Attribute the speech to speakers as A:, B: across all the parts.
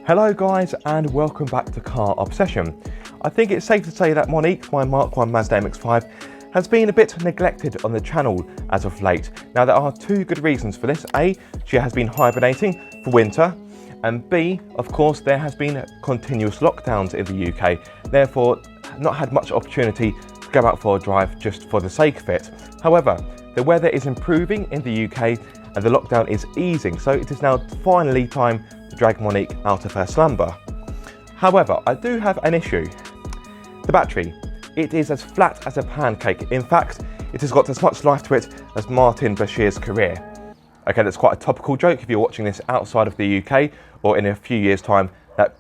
A: Hello guys and welcome back to Car Obsession. I think it's safe to say that Monique, my Mk1 Mazda MX-5, has been a bit neglected on the channel as of late. Now there are two good reasons for this. A, she has been hibernating for winter, and B, of course, there has been continuous lockdowns in the UK, therefore not had much opportunity to go out for a drive just for the sake of it. However, the weather is improving in the UK and the lockdown is easing, so it is now finally time to drag Monique out of her slumber. However, I do have an issue. The battery, it is as flat as a pancake. In fact, it has got as much life to it as Martin Bashir's career. Okay, that's quite a topical joke if you're watching this outside of the UK, or in a few years' time, that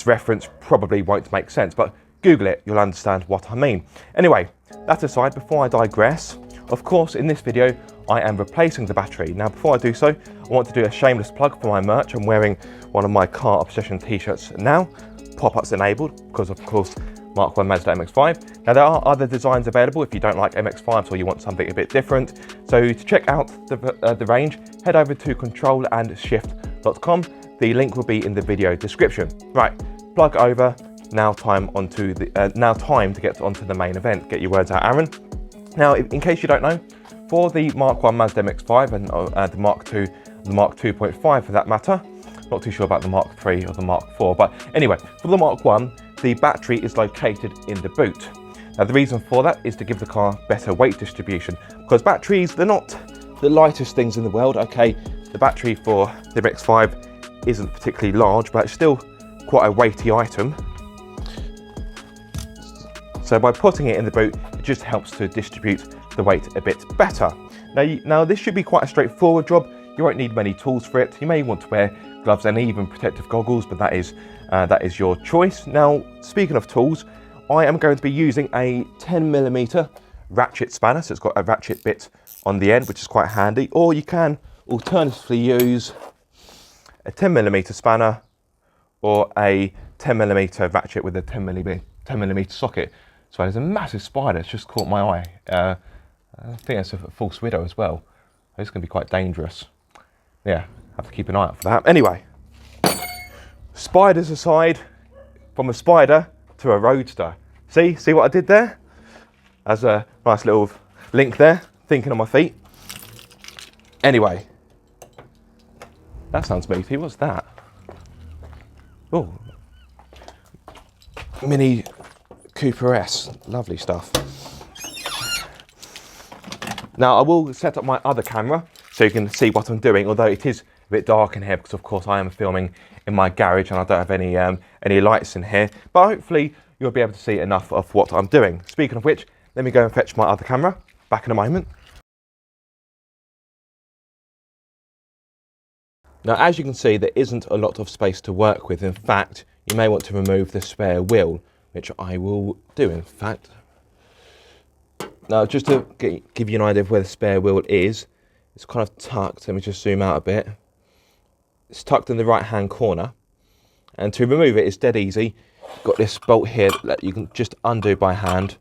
A: reference probably won't make sense, but Google it, you'll understand what I mean. Anyway, that aside, before I digress, of course, in this video, I am replacing the battery. Now, before I do so, I want to do a shameless plug for my merch. I'm wearing one of my Car Obsession t-shirts now, pop-ups enabled, because of course, Mk1 Mazda MX-5. Now, there are other designs available if you don't like MX-5s or you want something a bit different. So to check out the range, head over to controlandshift.com. The link will be in the video description. Right, plug over. Now time to get onto the main event. Get your words out, Aaron. Now, in case you don't know, for the Mk1 Mazda MX-5 and the Mark II, the Mark 2.5 for that matter, not too sure about the Mark III or the Mark IV, but anyway, for the Mark I, the battery is located in the boot. Now, the reason for that is to give the car better weight distribution, because batteries, they're not the lightest things in the world. Okay, the battery for the MX-5 isn't particularly large, but it's still quite a weighty item. So by putting it in the boot, it just helps to distribute the weight a bit better. Now this should be quite a straightforward job. You won't need many tools for it. You may want to wear gloves and even protective goggles, but that is your choice. Now, speaking of tools, I am going to be using a 10mm ratchet spanner. So it's got a ratchet bit on the end, which is quite handy. Or you can alternatively use a 10mm spanner or a 10mm ratchet with a 10mm socket. So there's a massive spider. It's just caught my eye. I think it's a false widow as well. It's going to be quite dangerous. Yeah, have to keep an eye out for that. Anyway, spiders aside, from a spider to a roadster. See what I did there? As a nice little link there, thinking on my feet. Anyway, that sounds beefy. What's that? Oh, Mini Cooper S, lovely stuff. Now I will set up my other camera so you can see what I'm doing, although it is a bit dark in here because of course I am filming in my garage and I don't have any lights in here, but hopefully you'll be able to see enough of what I'm doing. Speaking of which, let me go and fetch my other camera. Back in a moment. Now, as you can see, there isn't a lot of space to work with. In fact, you may want to remove the spare wheel, which I will do, in fact. Now, just to give you an idea of where the spare wheel is, it's kind of tucked. Let me just zoom out a bit. It's tucked in the right-hand corner. And to remove it is dead easy. You've got this bolt here that you can just undo by hand.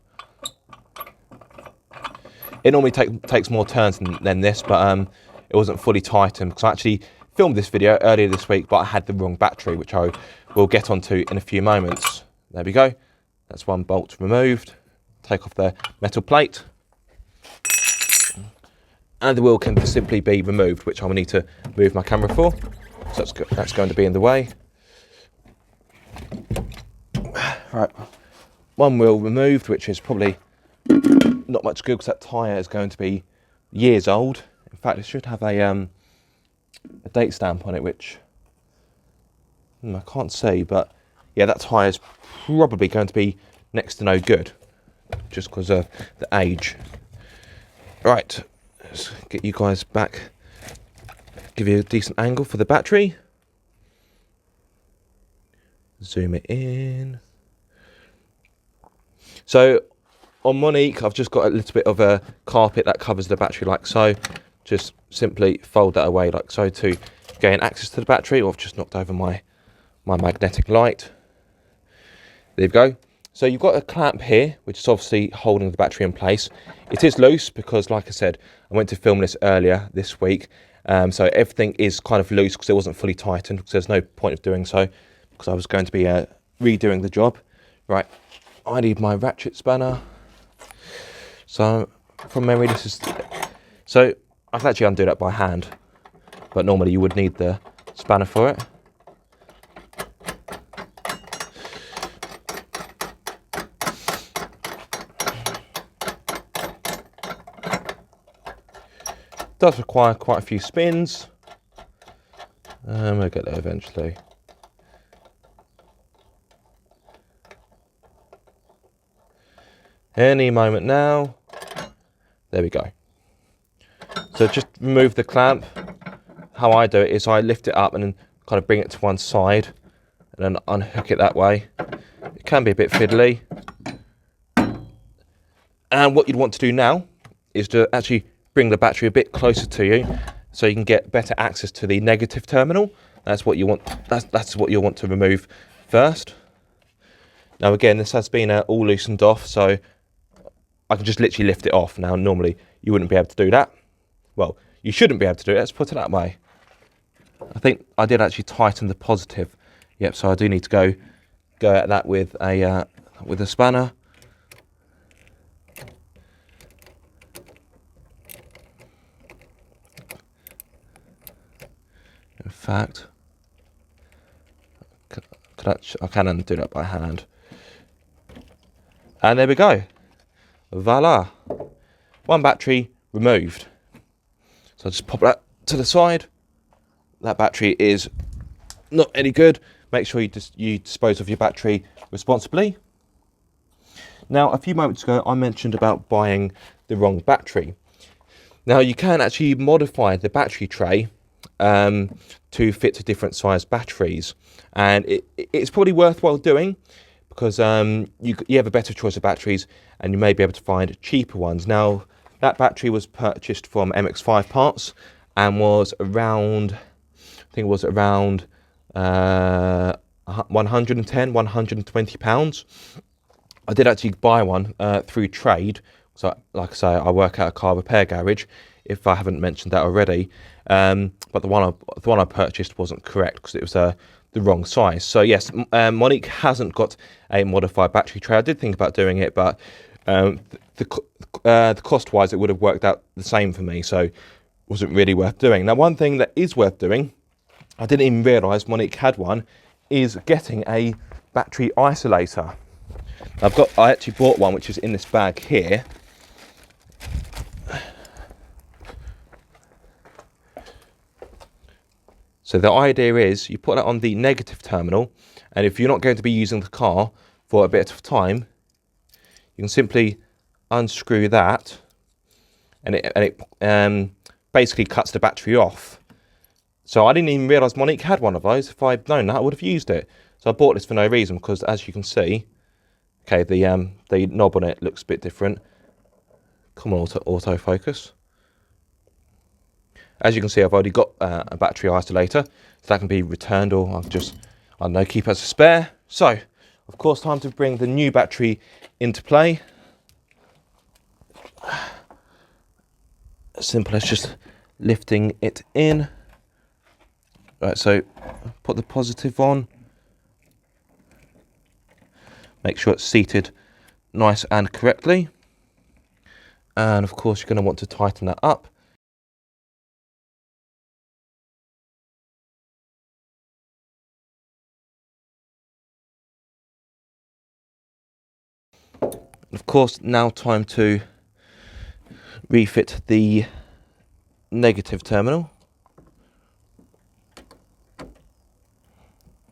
A: It normally takes more turns than this, but it wasn't fully tightened because I actually filmed this video earlier this week, but I had the wrong battery, which I will get onto in a few moments. There we go. That's one bolt removed. Take off the metal plate. And the wheel can simply be removed, which I will need to move my camera for. So that's going to be in the way. Right. One wheel removed, which is probably not much good because that tyre is going to be years old. In fact, it should have a date stamp on it, which I can't see, but yeah, that tyre is probably going to be next to no good, just because of the age. Right, let's get you guys back, give you a decent angle for the battery. Zoom it in. So on Monique, I've just got a little bit of a carpet that covers the battery like so. Just simply fold that away like so to gain access to the battery. Or I've just knocked over my magnetic light. There you go. So you've got a clamp here, which is obviously holding the battery in place. It is loose because, like I said, I went to film this earlier this week So everything is kind of loose because it wasn't fully tightened, because there's no point of doing so, because I was going to be redoing the job. Right, I need my ratchet spanner. So from memory, this is, so I can actually undo that by hand, but normally you would need the spanner for it. Does require quite a few spins. We'll get there eventually. Any moment now. There we go. So just remove the clamp. How I do it is I lift it up and then kind of bring it to one side and then unhook it that way. It can be a bit fiddly. And what you'd want to do now is to actually bring the battery a bit closer to you so you can get better access to the negative terminal. That's what you want. That's what you'll want to remove first. Now again, this has been all loosened off, so I can just literally lift it off. Now normally you wouldn't be able to do that. Well, you shouldn't be able to do it. Let's put it that way. I think I did actually tighten the positive. Yep. So I do need to go at that with a spanner. In fact, I can undo that by hand. And there we go. Voila. One battery removed. So I'll just pop that to the side. That battery is not any good. Make sure you dispose of your battery responsibly. Now, a few moments ago, I mentioned about buying the wrong battery. Now, you can actually modify the battery tray to fit to different size batteries, and it's probably worthwhile doing, because you have a better choice of batteries and you may be able to find cheaper ones. Now, that battery was purchased from MX-5 parts and was around, I think it was around 110, 120 pounds. I did actually buy one through trade. So, like I say, I work at a car repair garage, if I haven't mentioned that already. But the one I purchased wasn't correct because it was the wrong size. So yes, Monique hasn't got a modified battery tray. I did think about doing it, but the cost-wise, it would have worked out the same for me, so it wasn't really worth doing. Now, one thing that is worth doing, I didn't even realise Monique had one, is getting a battery isolator. I actually bought one, which is in this bag here. So the idea is you put that on the negative terminal, and if you're not going to be using the car for a bit of time, you can simply unscrew that, and it basically cuts the battery off. So I didn't even realise Monique had one of those. If I'd known that, I would have used it. So I bought this for no reason, because as you can see, okay, the knob on it looks a bit different. Come on, autofocus. As you can see, I've already got a battery isolator, so that can be returned, or I'll just, I don't know, keep as a spare. So, of course, time to bring the new battery into play. As simple as just lifting it in. Right, so put the positive on. Make sure it's seated nice and correctly. And of course, you're going to want to tighten that up. Of course, now time to refit the negative terminal.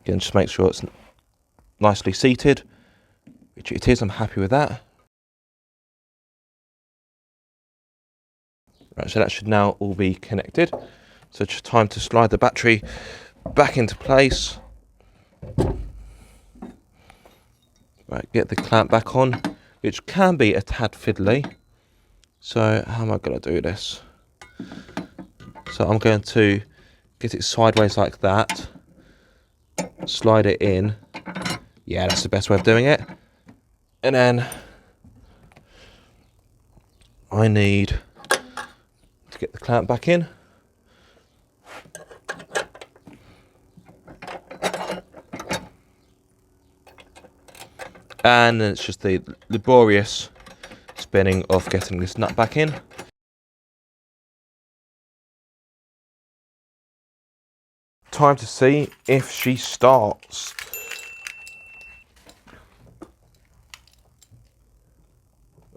A: Again, just make sure it's nicely seated, which it is. I'm happy with that. Right, so that should now all be connected. So just time to slide the battery back into place. Right, get the clamp back on, which can be a tad fiddly. So how am I going to do this? So I'm going to get it sideways like that, slide it in. Yeah, that's the best way of doing it. And then I need to get the clamp back in. And then it's just the laborious spinning of getting this nut back in. Time to see if she starts.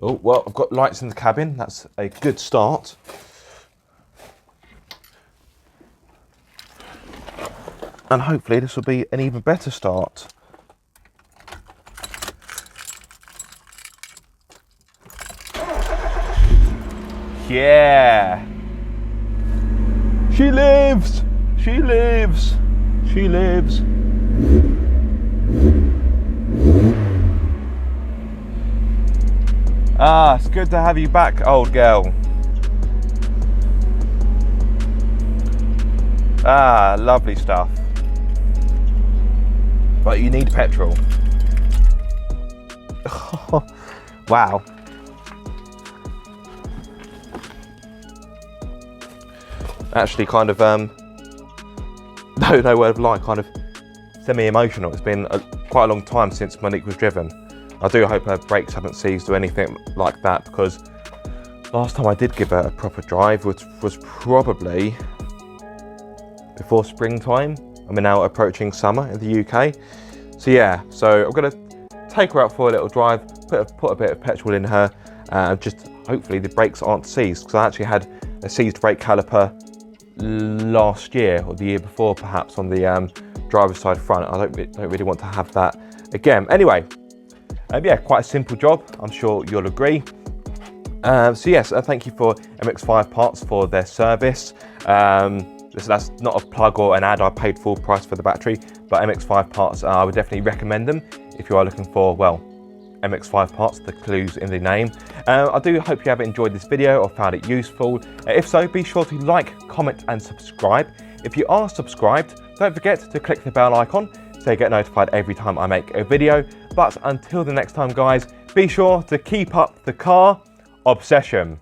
A: Oh, well, I've got lights in the cabin. That's a good start. And hopefully this will be an even better start. Yeah. She lives. She lives. She lives. Ah, it's good to have you back, old girl. Ah, lovely stuff. But you need petrol. Wow. Actually kind of, no word of lie, kind of semi-emotional. It's been quite a long time since Monique was driven. I do hope her brakes haven't seized or anything like that, because last time I did give her a proper drive was probably before springtime. I mean, now approaching summer in the UK. So yeah, so I'm gonna take her out for a little drive, put a bit of petrol in her, and just hopefully the brakes aren't seized, because I actually had a seized brake caliper last year or the year before perhaps on the driver's side front. I don't really want to have that again. Anyway, yeah, quite a simple job, I'm sure you'll agree. So yes, thank you for MX-5 Parts for their service. That's not a plug or an ad. I paid full price for the battery, but MX-5 Parts, I would definitely recommend them if you are looking for, well, MX-5 Parts, the clues in the name. I do hope you have enjoyed this video or found it useful. If so, be sure to like, comment and subscribe. If you are subscribed, don't forget to click the bell icon so you get notified every time I make a video. But until the next time, guys, be sure to keep up the car obsession.